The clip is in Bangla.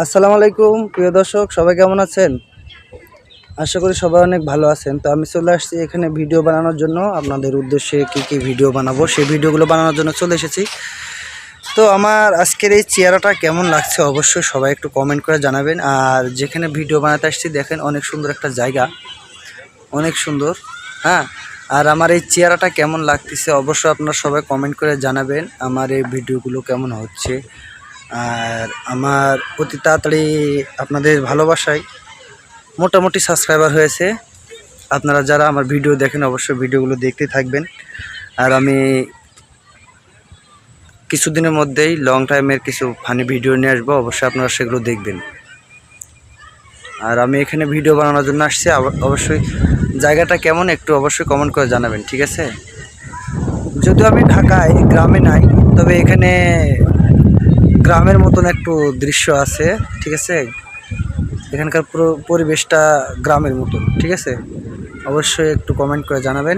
আসসালামু আলাইকুম প্রিয় দর্শক, সবাই কেমন আছেন? আশা করি সবাই অনেক ভালো আছেন। তো আমি চলে আসছি এখানে ভিডিও বানানোর জন্য। আপনাদের উদ্দেশ্যে কি ভিডিও বানাবো সেই ভিডিওগুলো বানানোর জন্য চলে এসেছি। তো আমার আজকের এই চেহারাটা কেমন লাগছে অবশ্যই সবাই একটু কমেন্ট করে জানাবেন। আর যেখানে ভিডিও বানাতে আসছি দেখেন অনেক সুন্দর একটা জায়গা, অনেক সুন্দর। হ্যাঁ, আর আমার এই চেহারাটা কেমন লাগতেছে অবশ্যই আপনারা সবাই কমেন্ট করে জানাবেন। আমার এই ভিডিওগুলো কেমন হচ্ছে, আর আমার অতি তাড়াতাড়ি আপনাদের ভালোবাসায় মোটামুটি সাবস্ক্রাইবার হয়েছে। আপনারা যারা আমার ভিডিও দেখেন অবশ্যই ভিডিওগুলো দেখতে থাকবেন। আর আমি কিছুদিনের মধ্যেই লং টাইমের কিছু ফানি ভিডিও নিয়ে আসবো, অবশ্যই আপনারা সেগুলো দেখবেন। আর আমি এখানে ভিডিও বানানোর জন্য আসছি, অবশ্যই জায়গাটা কেমন একটু অবশ্যই কমেন্ট করে জানাবেন, ঠিক আছে? যদিও আমি ঢাকায় গ্রামে নাই, তবে এখানে গ্রামের মতন একটু দৃশ্য আছে, ঠিক আছে? এখানকার পুরো পরিবেশটা গ্রামের মতন, ঠিক আছে? অবশ্যই একটু কমেন্ট করে জানাবেন।